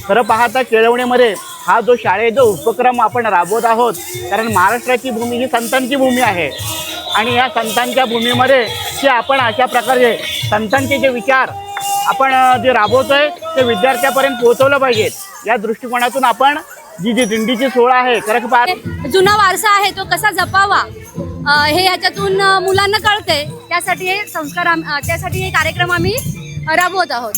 खरं पाहता केळवणीमध्ये हा जो शाळेचा उपक्रम आपण राबवत आहोत, कारण महाराष्ट्राची भूमी ही संतांची भूमी आहे आणि या संतांच्या भूमीमध्ये की आपण अशा प्रकारे संतांचे जे विचार आपण जे राबवतोय ते विद्यार्थ्यापर्यंत पोहोचवलं पाहिजेत, या दृष्टिकोनातून आपण जी दिंडीची सोहळा आहे खरं जुना वारसा आहे तो कसा जपावा हे याच्यातून मुलांना कळते। त्यासाठी हे संस्कार त्यासाठी हे कार्यक्रम आम्ही राबवत आहोत।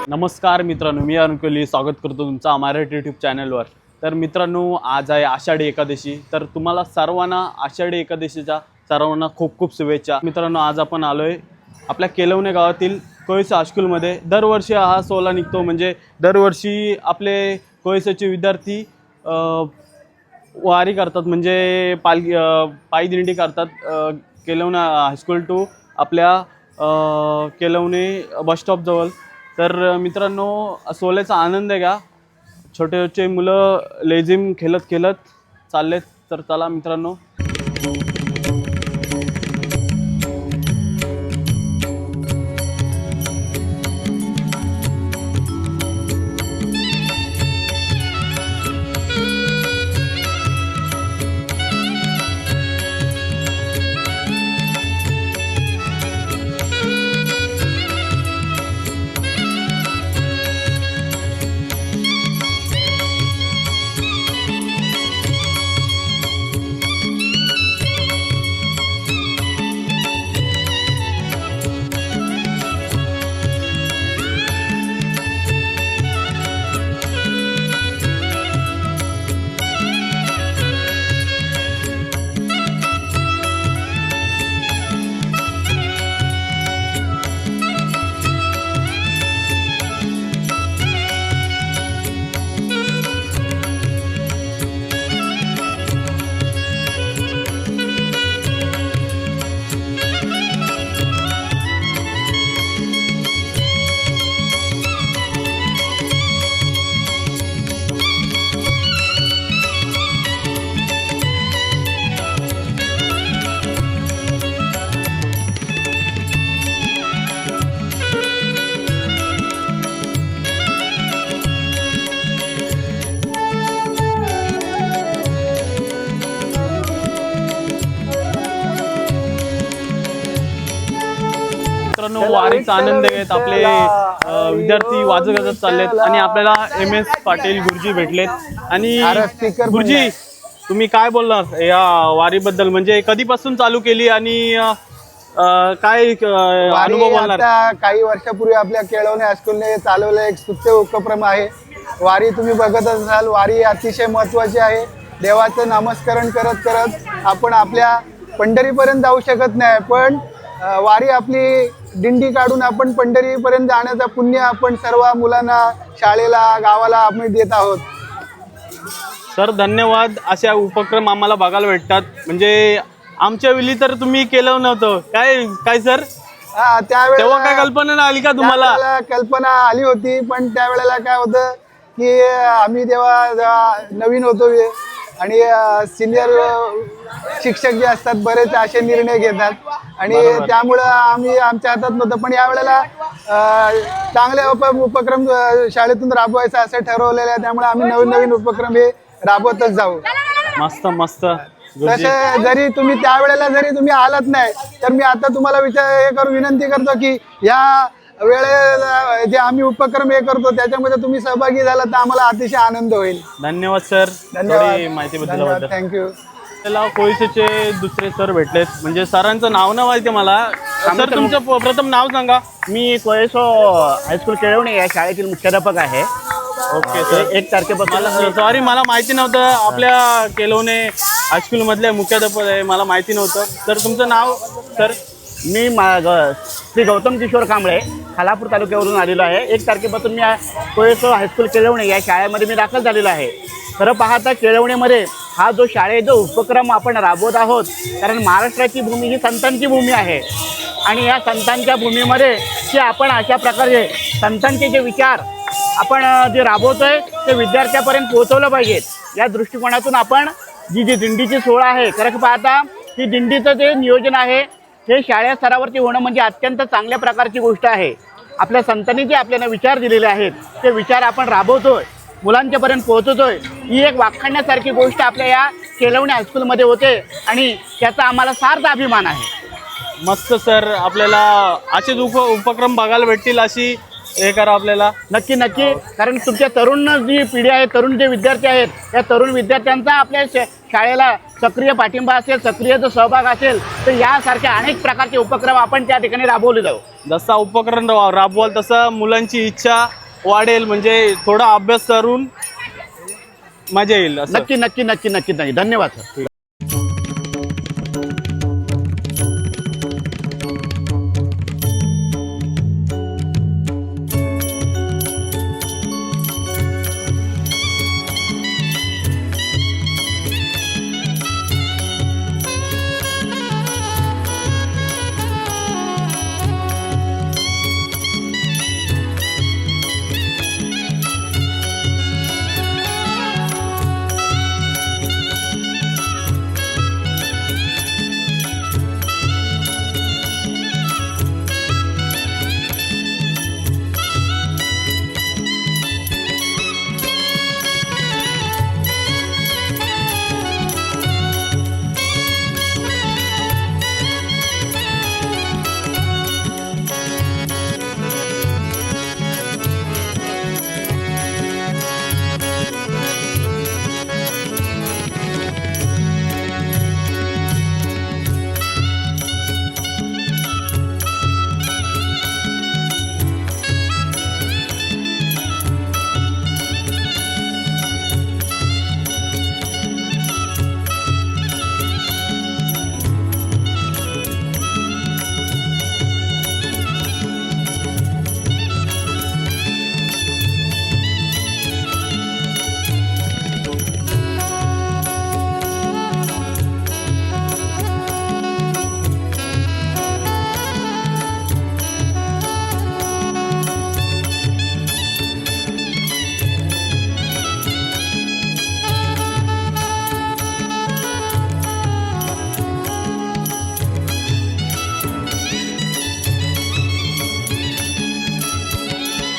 नमस्कार मित्रांनो, मी अरुण कोहली स्वागत करतो तुमचं मराठी यूट्यूब चॅनलवर। तर मित्रांनो, आज आहे आषाढी एकादशी। तर तुम्हाला सर्वांना आषाढी एकादशीच्या सर्वांना खूप खूप शुभेच्छा। मित्रांनो, आज आपण आलोय आपल्या केलवणे गावातील कोळसा हायस्कूलमध्ये। दरवर्षी हा सोहळा निघतो, म्हणजे दरवर्षी आपले कोळसाचे विद्यार्थी वारी करतात, म्हणजे पायी दिंडी करतात केलवणे हायस्कूल टू आपल्या केलवणे बस स्टॉपजवळ। तर मित्रांनो, सोहळ्याचा आनंद घ्या। छोटे छोटे मुलं लेझिम खेळत खेळत चाललेत। तर चला मित्रांनो, वारीचा आनंद घेत आपले विद्यार्थी वाजत गाजत चाललेत आणि आपल्याला MS पाटील गुरुजी भेटलेत। आणि गुरुजी, तुम्ही काय बोलणार या वारीबद्दल? म्हणजे कधीपासून चालू केली आणि काय अनुभव बोलणार? काही वर्षापूर्वी आपल्या केळवणे हायस्कूलने चालवलेला एक स्तुत्य उपक्रम आहे वारी। तुम्ही बघत असाल, वारी अतिशय महत्त्वाची आहे। देवाचं नामस्मरण करत करत आपण आपल्या पंढरीपर्यंत जाऊ शकत नाही, पण वारी आपली दिंडी काढून आपण पंढरीपर्यंत जाण्याचा पुण्य आपण सर्व मुलांना, शाळेला, गावाला आपण देत आहोत। सर धन्यवाद। अशा उपक्रम आम्हाला बघायला भेटतात, म्हणजे आमच्या वेळी तर तुम्ही केलं नव्हतं काय सर? तेव्हा काय कल्पना आली का तुम्हाला? कल्पना आली होती, पण त्यावेळेला काय होतं की आम्ही तेव्हा नवीन होतो आणि सिनियर शिक्षक जे असतात बरेच असे निर्णय घेतात आणि त्यामुळे आम्ही आमच्या हातात नव्हतं। पण यावेळेला चांगले उपक्रम शाळेतून राबवायचा असं ठरवलेलं आहे, त्यामुळे आम्ही नवीन नवीन उपक्रम हे राबवतच जाऊ। मस्त मस्त। तसे जरी तुम्ही त्यावेळेला जरी तुम्ही आलात नाही तर मी आता तुम्हाला विनंती करतो की या वेळेला जे आम्ही उपक्रम हे करतो त्याच्यामध्ये तुम्ही सहभागी झाला तर आम्हाला अतिशय आनंद होईल. धन्यवाद सर, थोडी माहिती धन्यवाद. बद्दल. थँक्यू. त्याला कोयसेचे दुसरे सर भेटलेत, म्हणजे सरांचं नाव नाही माहिती मला. सर तुमचं प्रथम नाव सांगा. मी कोयसो हायस्कूल केळवणे या शाळेतील मुख्याध्यापक आहे. Okay sir. 1 तारखेपासून सॉरी मला माहिती नव्हतं आपल्या केलवणे हायस्कूल मधले मुख्याध्यापक आहे, मला माहिती नव्हतं. तर तुमचं नाव सर? मी श्री गौतम किशोर कांबळे खालापूर तालुक्यावरून आलेलो आहे. 1 तारखेपासून मी कोयसो हायस्कूल केळवणे या शाळेमध्ये मी दाखल झालेलो आहे. खरं पाहता केळवणेमध्ये हा जो शाळेचा उपक्रम आपण राबवत आहोत, कारण महाराष्ट्राची भूमी ही संतांची भूमी आहे आणि या संतांच्या भूमीमध्ये की आपण अशा प्रकारे संतांचे जे विचार आपण जे राबवतोय ते विद्यार्थ्यापर्यंत पोहोचवलं पाहिजेत. या दृष्टिकोनातून आपण जी दिंडीची सोहळा आहे, खरं पाहता ही दिंडीचं जे नियोजन आहे हे शाळा स्तरावरती होणं म्हणजे अत्यंत चांगल्या प्रकारची गोष्ट आहे. आपल्या संतांनी जे आपल्याला विचार दिलेले आहेत ते विचार आपण राबवतोय, मुलांच्यापर्यंत पोहोचवतोय. ही एक वाखाणण्यासारखी गोष्ट आपल्या या केळवणे हायस्कूलमध्ये होते आणि त्याचा आम्हाला सार्थ अभिमान आहे. मस्त सर, आपल्याला असेच उपक्रम बघायला भेटतील अशी हे करा आपल्याला. नक्की नक्की, कारण तुमच्या तरुण जी पिढी आहे, तरुण जे विद्यार्थी आहेत त्या तरुण विद्यार्थ्यांचा आपल्या शाळेला सक्रिय पाठिंबा असेल, सक्रिय जो सहभाग असेल तर यासारख्या अनेक प्रकारचे उपक्रम आपण त्या ठिकाणी राबवले जाऊ. जसा उपक्रम राबवाल तसं मुलांची इच्छा वाढेल, म्हणजे थोडा अभ्यास करून मजा येईल. नक्की नक्की नक्की नक्की नक्की. धन्यवाद सर.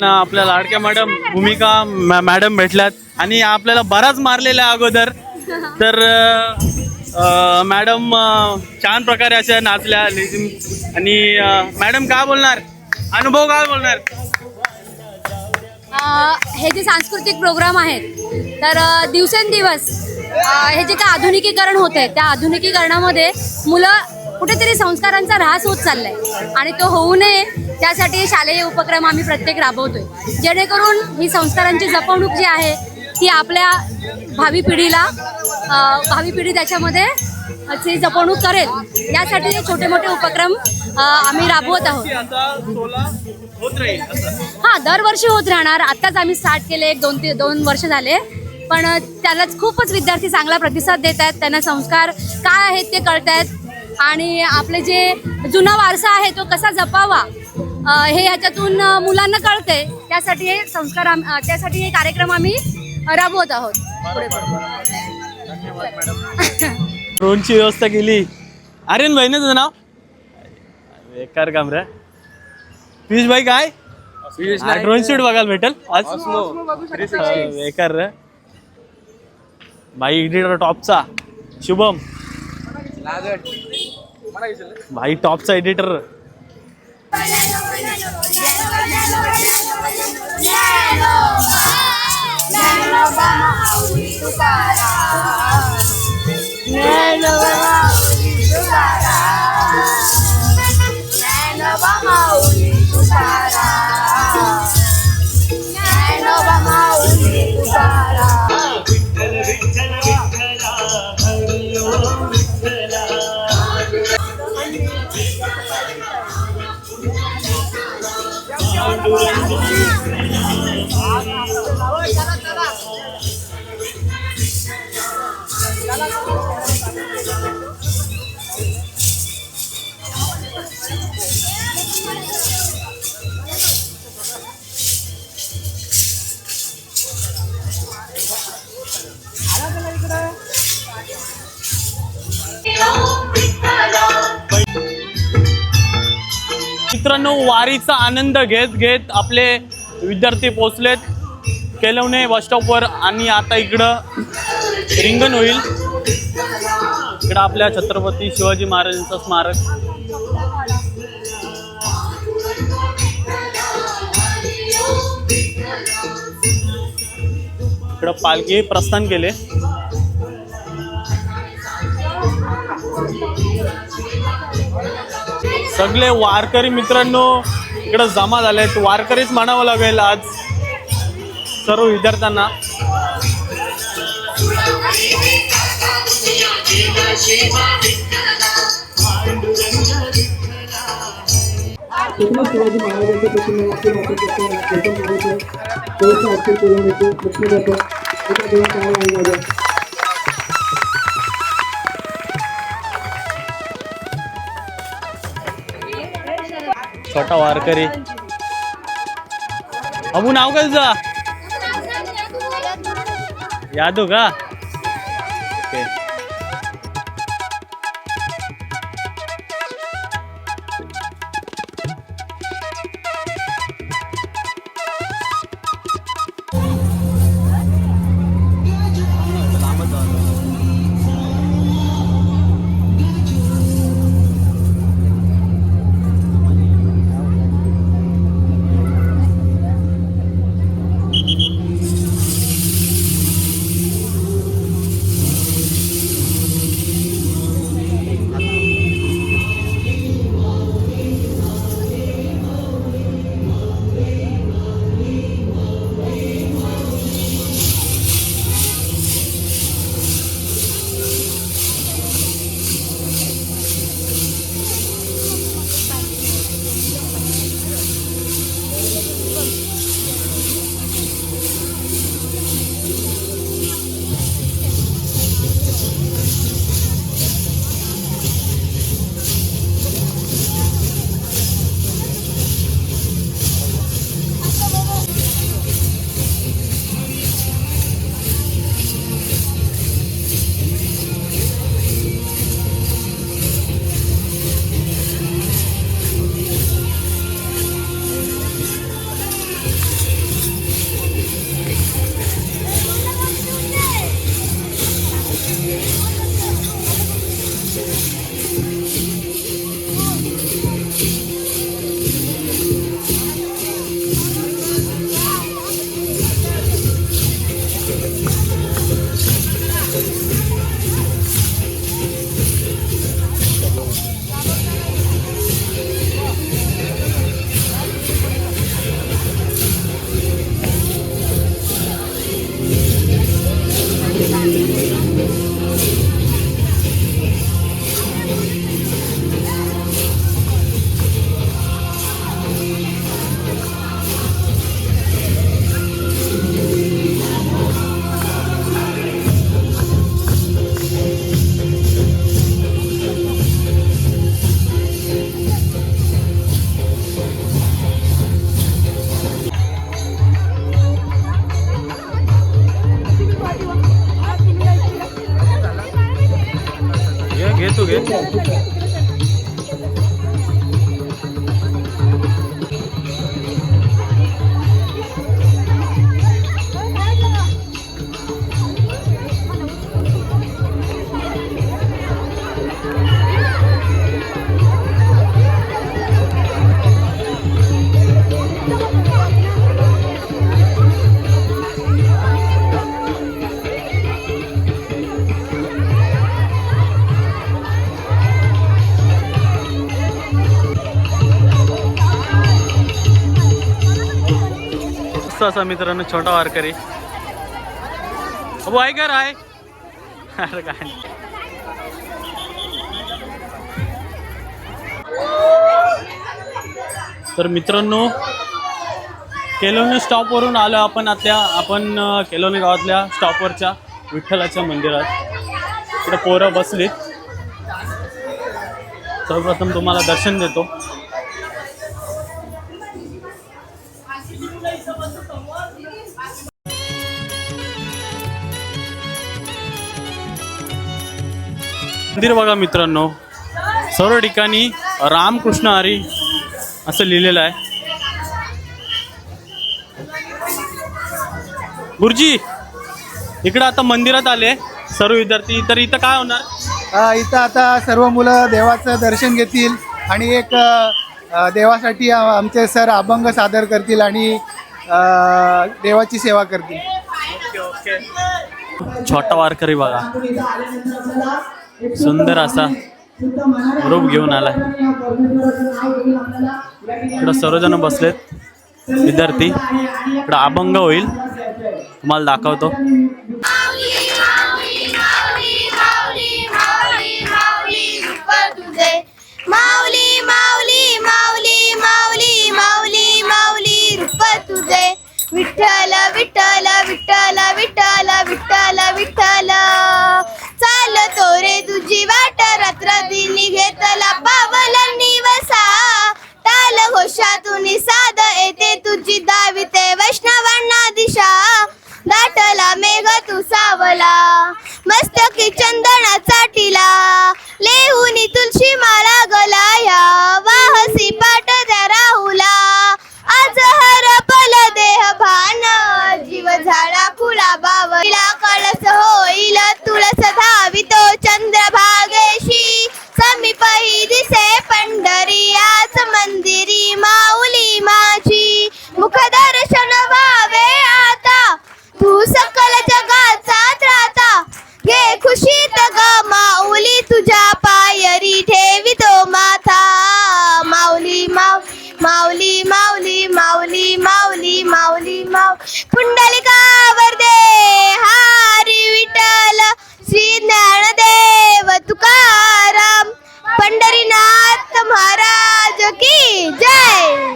आपल्या लाडक्या भूमिका मॅडम भेटल्यात आणि आपल्याला बराच मारलेला अगोदर. तर मॅडम छान प्रकारे अशा नाचल्या आणि मॅडम काय बोलणार, अनुभव काय बोलणार? हे जे सांस्कृतिक प्रोग्राम आहेत तर दिवसेंदिवस हे जे काय आधुनिकीकरण होते त्या आधुनिकीकरणामध्ये मुलं कुठेतरी संस्कारांचा ऱ्हास होत चाललाय आणि तो होऊ नये त्यासाठी शालेय उपक्रम आम्ही प्रत्येक राबवतोय, जेणेकरून ही संस्कारांची जपवणूक जी आहे ती आपल्या भावी पिढी त्याच्यामध्ये ची जपवणूक करेल. यासाठी हे छोटे मोठे उपक्रम आम्ही राबवत आहोत. हां, दरवर्षी होत राहणार. आत्ताच आम्ही स्टार्ट केले, 2 वर्ष झाले, पण त्यालाच खूपच विद्यार्थी चांगला प्रतिसाद देत आहेत. त्यांना संस्कार काय आहेत ते कळत आहेत आणि आपले जे जुना वारसा आहे तो कसा जपावा हे ह्याच्यातून मुलांना कळते. त्यासाठी हे संस्कार त्यासाठी हे कार्यक्रम आम्ही राबवत आहोत. ड्रोनची व्यवस्था केली. आर्यन भाई ना तुझं नाव? बेकार काम रे. पियुष भाई काय ड्रोन शूट बघायला भेटेल आज? बेकार रे भाई. एडिटर टॉपचा शुभम भाई टॉपचा एडिटर. मित्रांनो, वारीचा आनंद घेत घेत आपले विद्यार्थी पोहोचलेत केलवणे बस स्टॉपवर आणि आता इकडं रिंगण होईल. इकडं आपल्या छत्रपती शिवाजी महाराजांचं स्मारक. इकडं पालखी प्रस्थान केले. सगळे वारकरी मित्रांनो इकडं जमा झालेत. वारकरीच म्हणावं लागेल आज सर्व विद्यार्थ्यांना. शिवाजी महाराजांच्या प्रतिमेचे छोटा वारकरी. अबू नाव काय तुझं? यादू का? ओके. घेतो छोटासा मित्रांनो, छोटा वारकरी. अबो आहे का राय? अरे काय तर मित्रांनो, केलोनी स्टॉपवरून आलो आपण. आपण केलोनी गावातल्या स्टॉपवरच्या विठ्ठलाच्या मंदिरात. इकडे पोरं बसलीत. सर्वप्रथम तुम्हाला दर्शन देतो. मंदिर बघा मित्रांनो, सर्व ठिकाणी रामकृष्ण हरी असं लिहिलेलं आहे. गुरुजी, इकडं आता मंदिरात आले सर्व विद्यार्थी, तर इथं काय होणार? इथं आता सर्व मुलं देवाचं दर्शन घेतील आणि एक देवासाठी आमचे सर अभंग सादर करतील आणि देवाची सेवा करतील. छोटा वारकरी बघा, सुंदर असा रूप घेऊन आलाय. इकडं सर्वजण बसलेत विद्यार्थी. इकडं अभंग होईल, तुम्हाला दाखवतो. माऊली माऊली माऊली माऊली माऊली माऊली रूप तुझे. विठ्ठल विठ्ठल विठ्ठल विठ्ठल विठ्ठल विठ्ठल. चालतो रे तुझी वाट रात्र दिनी घेतला पावलं निवसा. ताल घोषातून साध येते तुझी दाविते वैष्णवांना दिशा. दाटला मेघ तू सावला मस्तकी चंदनाचा टिला. लेहुनी तुलसी माला गलाया वाहसी पाट त्या राहुला. आज हरपल देह भान जीव झाला फुला बावला. कळस होईल तुळस धावितो चंद्रभागेशी. समीपही दिसे पंढरी आज मंदिरी माऊली माझी. मुखदर्शन व्हावे आता तू सकल जगाचा त्राता. घे खुशीत ग माऊली तुझ्या पायरी ठेवितो माथा. माऊली माऊली माऊली माऊली माऊली माऊली माऊली. पुंडलिकावर दे हरी विठ्ठल श्री ज्ञानदेव तुकाराम. पंढरीनाथ महाराज की जय.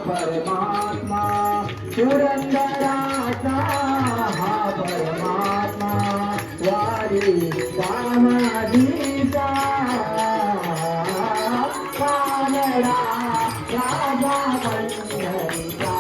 परमात्मा पुरंदराचा हा परमात्मा वारी समाधीचा. कानडा राजा पंढरीचा.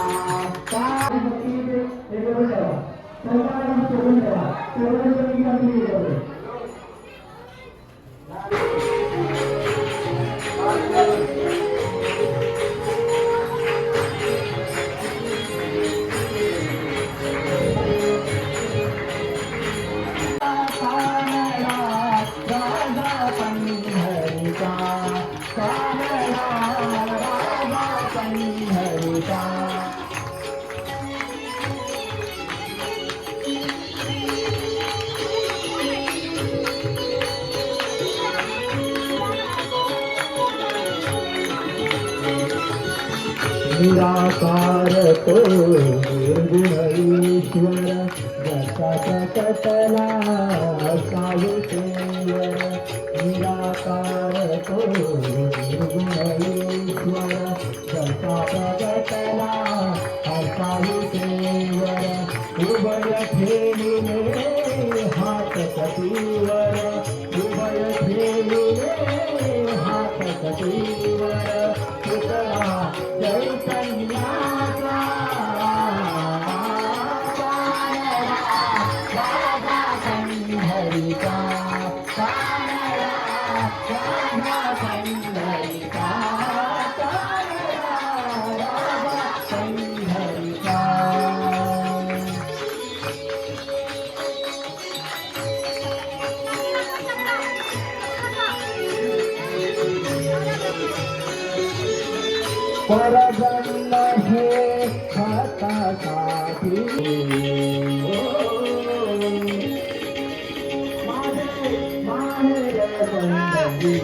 निराकार तो निर्गुण ईश्वर जसा कटला सावित्रीवर. निराकार तो निर्गुण ईश्वर जसा कटला सावित्रीवर. उभय ठेविले हात कटीवर. उभय ठेविले हात कटीवर. चैतन्याचा राजा पंढरीचा. परगन्न हे हातासाठी माझे माहेर पंढरी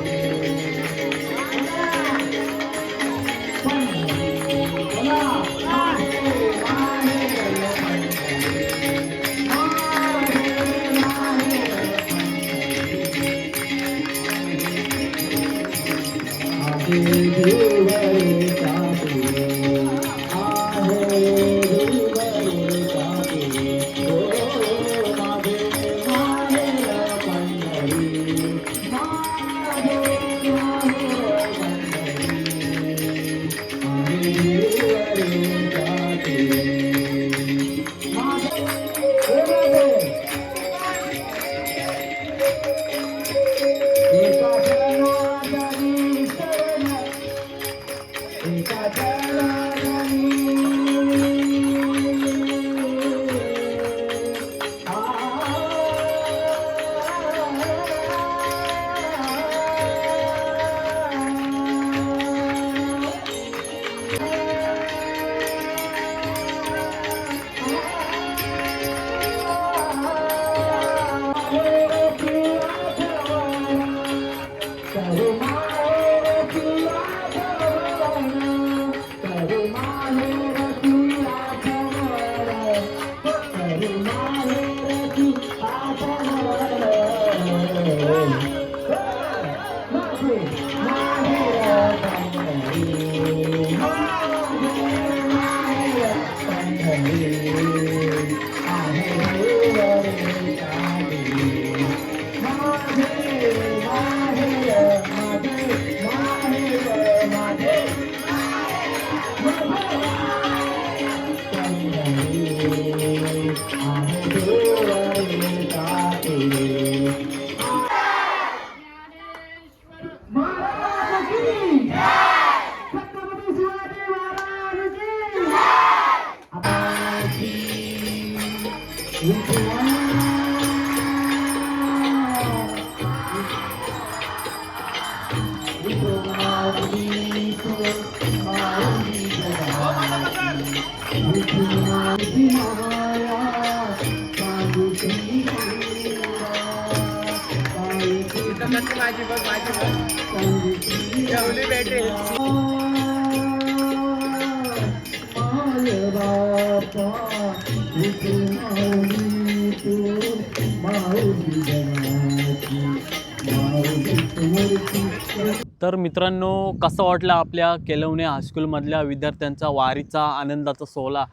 तर मित्रांनो, कसं वाटलं आपल्या केलवणे हायस्कूलमधल्या विद्यार्थ्यांचा वारीचा आनंदाचा सोहळा?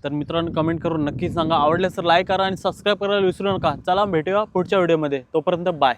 तर मित्रांनो कमेंट करून नक्की सांगा. आवडल्यास तर लाईक करा आणि सबस्क्राईब करायला विसरू नका. चला भेटूया पुढच्या व्हिडिओमध्ये. तोपर्यंत बाय.